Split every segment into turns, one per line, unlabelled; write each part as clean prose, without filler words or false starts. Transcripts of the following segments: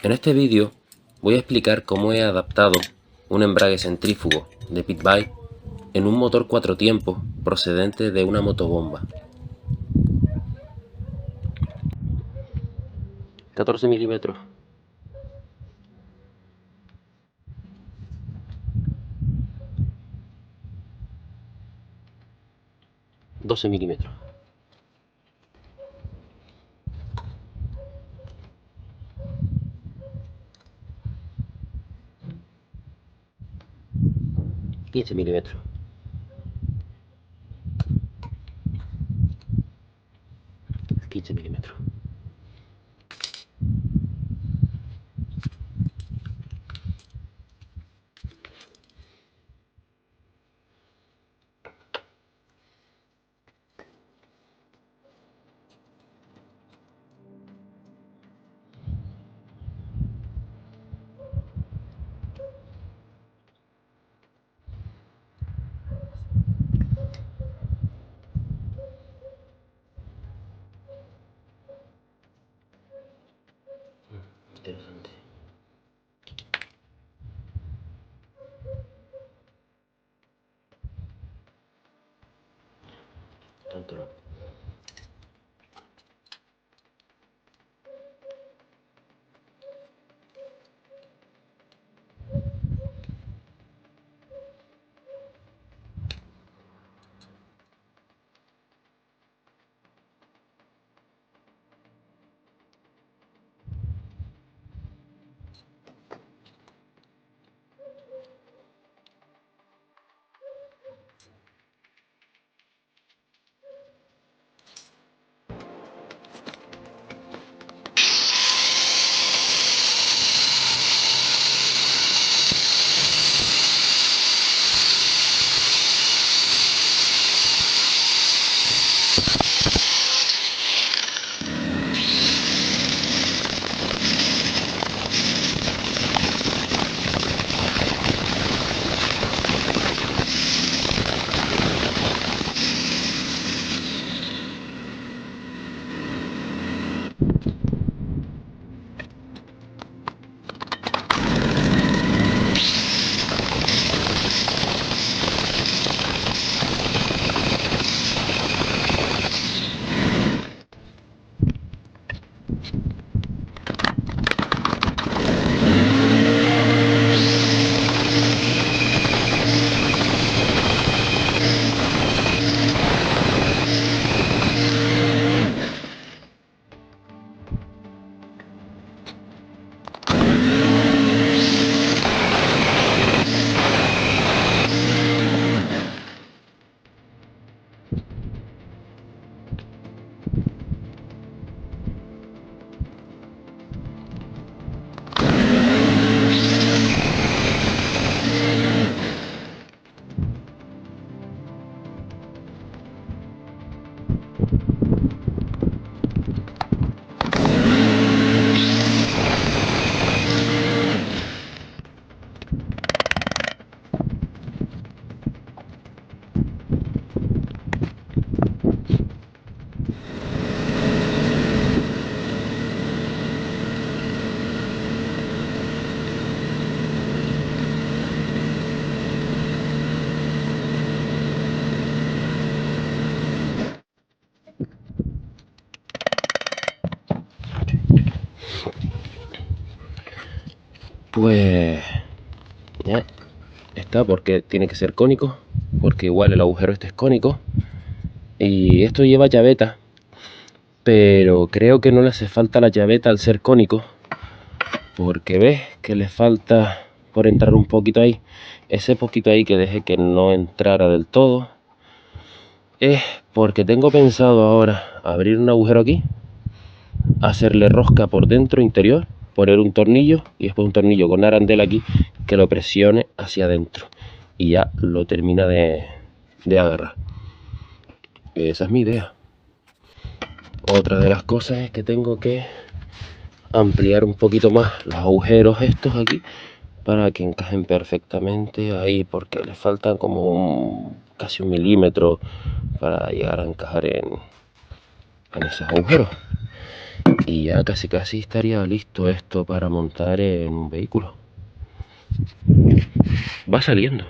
En este vídeo voy a explicar cómo he adaptado un embrague centrífugo de Pitbike en un motor 4 tiempos procedente de una motobomba. 14 milímetros. 12 milímetros. 15 milímetros. 15 milímetros. Interesante. Tanto no. Pues ya está, porque tiene que ser cónico, porque igual el agujero este es cónico y esto lleva llaveta, pero creo que no le hace falta la llaveta al ser cónico, porque ves que le falta por entrar un poquito ahí. Ese poquito ahí que dejé que no entrara del todo es porque tengo pensado ahora abrir un agujero aquí, hacerle rosca por dentro interior, poner un tornillo y después un tornillo con arandel aquí que lo presione hacia adentro y ya lo termina de agarrar. Esa es mi idea. Otra de las cosas es que tengo que ampliar un poquito más los agujeros estos aquí para que encajen perfectamente ahí, porque le faltan como casi 1 milímetro para llegar a encajar en esos agujeros. Y ya casi estaría listo esto para montar en un vehículo. Va saliendo.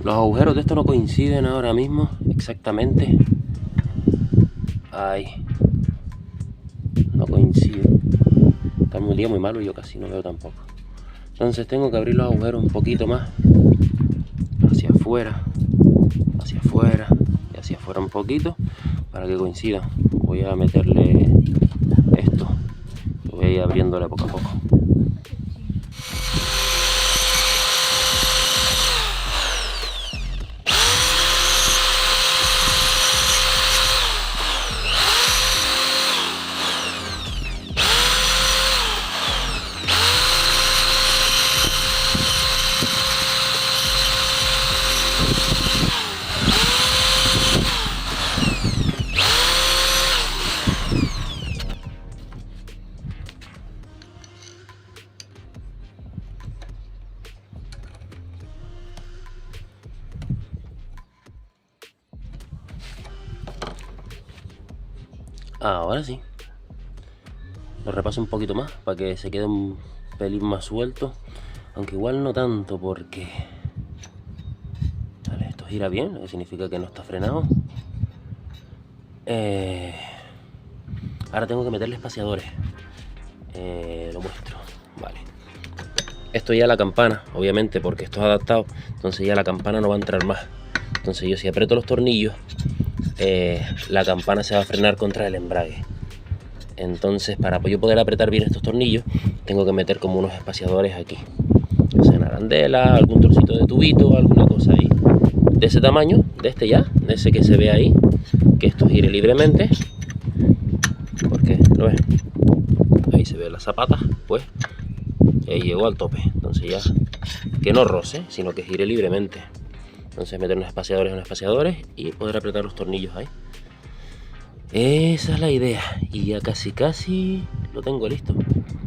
Los agujeros de esto no coinciden ahora mismo exactamente. Ay, no coinciden. Está un día muy malo y yo casi no veo tampoco. Entonces tengo que abrir los agujeros un poquito más hacia afuera y hacia afuera un poquito para que coincidan. Voy a meterle esto, lo voy a ir abriéndole poco a poco. Ahora sí, lo repaso un poquito más para que se quede un pelín más suelto, aunque igual no tanto porque vale, esto gira bien, lo que significa que no está frenado. Ahora tengo que meterle espaciadores. Lo muestro, vale. Esto ya la campana, obviamente, porque esto es adaptado, entonces ya la campana no va a entrar más. Entonces yo si aprieto los tornillos, la campana se va a frenar contra el embrague. Entonces para yo poder apretar bien estos tornillos, tengo que meter como unos espaciadores aquí. O sea, en arandela, algún trocito de tubito, alguna cosa ahí. De ese tamaño, de este ya, de ese que se ve ahí, que esto gire libremente. Porque, ¿lo ves? Ahí se ve la zapata, pues. Y ahí llegó al tope. Entonces ya, que no roce, sino que gire libremente. Entonces meter unos espaciadores y poder apretar los tornillos ahí. Esa es la idea. Y ya casi lo tengo listo.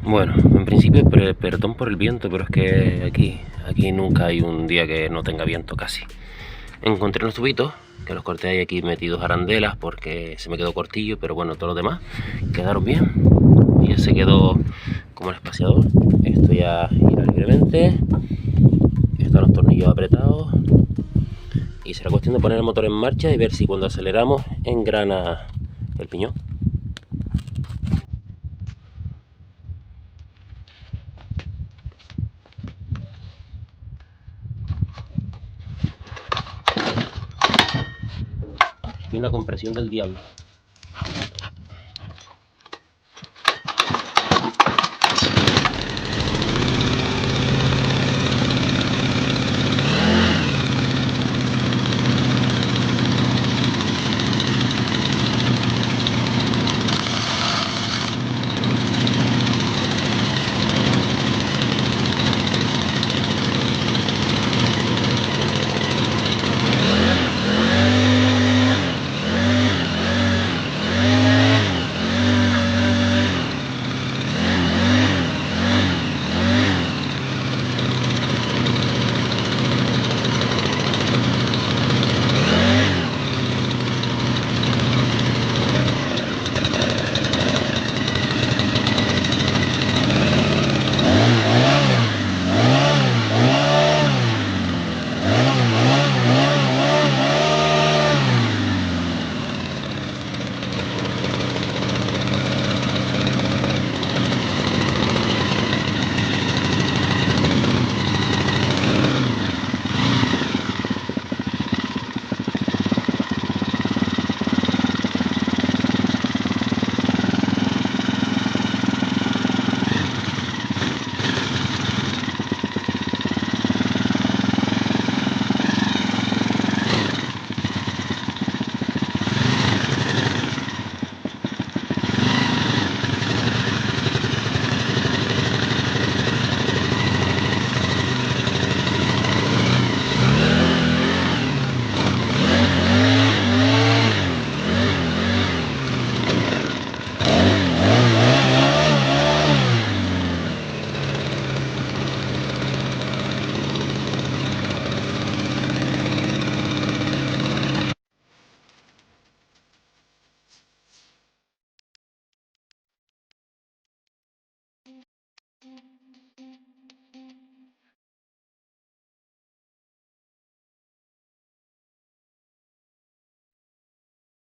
Bueno, en principio perdón por el viento, pero es que aquí nunca hay un día que no tenga viento casi. Encontré unos tubitos, que los corté ahí aquí metidos arandelas porque se me quedó cortillo, pero bueno, todos los demás quedaron bien. Y ya se quedó como el espaciador. Esto ya irá libremente. Están los tornillos apretados. Y será cuestión de poner el motor en marcha y ver si cuando aceleramos engrana el piñón. Y una compresión del diablo.